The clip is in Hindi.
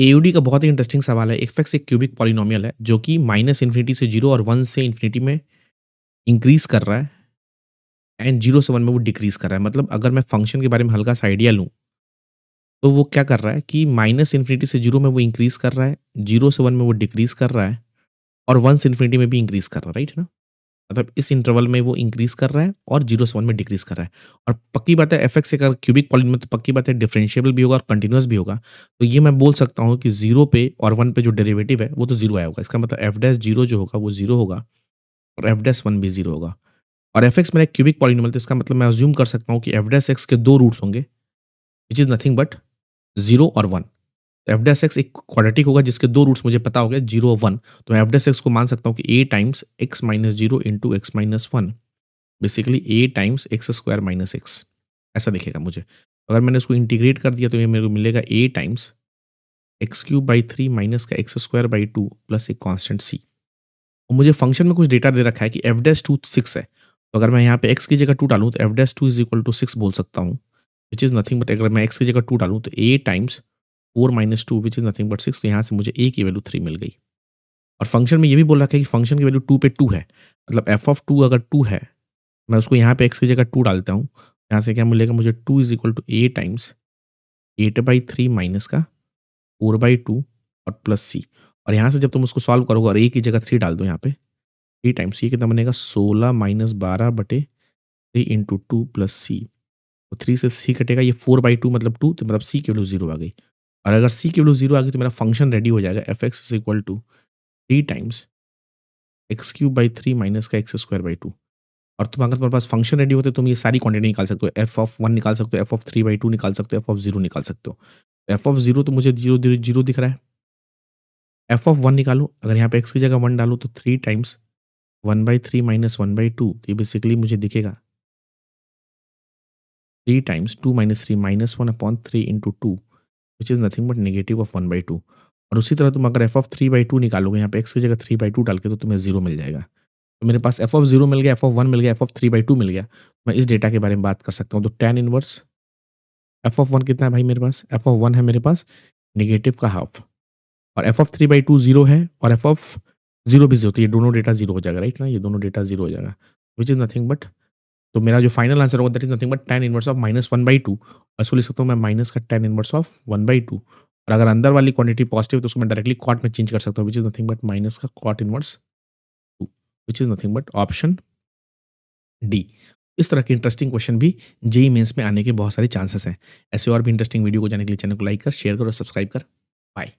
एओडी का बहुत ही इंटरेस्टिंग सवाल है। एफ(x) एक क्यूबिक पॉलिनोमियल है जो कि माइनस इन्फिनिटी से 0 और 1 से इन्फिनिटी में इंक्रीज़ कर रहा है एंड 0 से 1 में वो डिक्रीज़ कर रहा है। मतलब अगर मैं फंक्शन के बारे में हल्का-सा आइडिया लूँ, तो वो क्या कर रहा है कि माइनस इन्फिनिटी से 0 में वो इंक्रीज़ कर रहा है, 0 से 1 में वो डिक्रीज़ कर रहा है और 1 से इन्फिनिटी में भी इंक्रीज़ कर रहा है, राइट है ना? मतलब इस इंटरवल में वो इंक्रीज़ कर रहा है और 0 से 1 में डिक्रीज़ कर रहा है। और पक्की बात है एफ(x) अगर क्यूबिक पॉलिनोमियल तो पक्की बात है डिफरेंशिएबल भी होगा और कंटीन्यूअस भी होगा। तो ये मैं बोल सकता हूँ कि 0 पे और 1 पे जो डेरिवेटिव है वो तो 0 आया होगा। इसका मतलब f' 0 जो होगा वो 0 होगा और f'1 भी 0 होगा। और f(x) मेरा एक क्यूबिक पॉलिनोमियल तो इसका मतलब मैं अज़्यूम कर सकता हूँ कि f' के 2 रूट्स होंगे व्हिच इज़ नथिंग बट 0 और 1। f' एक क्वाड्रेटिक होगा जिसके 2 रूट्स मुझे पता हो गए 0 और 1। तो मैं f' को मान सकता हूँ कि a times x minus 0 into x minus 1 basically a times x square minus x ऐसा दिखेगा मुझे। अगर मैंने उसको इंटीग्रेट कर दिया तो ये मेरे को मिलेगा a times x cube by 3 minus का एक्स स्क्वायर बाई 2 प्लस एक कांस्टेंट c। और मुझे फंक्शन में कुछ डेटा दे रखा है कि f'2 6 है। तो अगर मैं यहाँ पे x की जगह 2 डालूँ तो f'2 इज़ इक्वल टू 6 बोल सकता हूँ, व्हिच इज़ नथिंग बट अगर मैं x की जगह 2 डालूँ तो a times 4 minus 2 which is nothing but 6। तो यहाँ से मुझे a की वैल्यू 3 मिल गई। और फंक्शन में ये भी बोल रखा है कि फंक्शन की वैल्यू 2 पे 2 है। मतलब f(2) अगर 2 है, मैं उसको यहाँ पे x की जगह 2 डालता हूँ। यहाँ से क्या मिलेगा मुझे 2 is equal to a times 8/3 minus का 4/2 और प्लस c। और यहाँ से जब तुम उसको सॉल्व करोगे और a की जगह 3 डाल दो यहाँ पे, 3 टाइम्स ये कितना बनेगा 16 माइनस 12/3 इंटू 2 प्लस c। तो 3 से c कटेगा, ये 4/2 मतलब 2 तो मतलब c की वैल्यू 0 आ गई। और अगर c की वैल्यू 0 आ गई तो मेरा फंक्शन रेडी हो जाएगा f(x) is equal to 3 times x cube by 3 minus का एक्स स्क्वायर बाई 2। और तुम अगर तुम्हारे पास फंक्शन रेडी होते तुम ये सारी क्वांटिटी निकाल सकते हो। f(1) निकाल सकते हो, f(3/2) निकाल सकते हो, f(0) निकाल सकते हो। f(0) तो मुझे 0 दिख रहा है। f(1) निकालो, अगर यहाँ पे x की जगह 1 डालो तो 3 टाइम्स 1/3 माइनस 1/2 ये बेसिकली मुझे दिखेगा 3 times 2 minus 3 minus 1/3 into 2 which is nothing but negative of 1/2। और उसी तरह तुम अगर f(3/2) निकालोगे यहाँ पे x की जगह 3/2 डाल के तो तुम्हें 0 मिल जाएगा। तो मेरे पास f(0) मिल गया, f(1) मिल गया, f(3/2) मिल गया। मैं इस डेटा के बारे में बात कर सकता हूँ। तो tan इनवर्स f(1) कितना है भाई मेरे पास? f(1) है मेरे पास नेगेटिव का हाफ और f(3/2) 0 है और f(0) भी 0, तो ये दोनों डेटा 0 हो जाएगा, राइट ना? ये दोनों डेटा 0 हो जाएगा व्हिच इज़ नथिंग बट तो मेरा जो फाइनल आंसर होगा that is nothing but tan inverse of -1/2 और इसको लिख सकता हूँ मैं माइनस का tan इनवर्स ऑफ 1/2। और अगर अंदर वाली क्वांटिटी पॉजिटिव है तो उसको मैं डायरेक्टली कॉट में चेंज कर सकता हूँ which is nothing but minus का cot inverse 2 which is nothing but option D. इस तरह के इंटरेस्टिंग क्वेश्चन भी जेईई मेंस में आने के बहुत सारे चांसेस हैं। ऐसे और भी इंटरेस्टिंग वीडियो को जानने के लिए चैनल को लाइक कर, शेयर कर और सब्सक्राइब कर। बाय।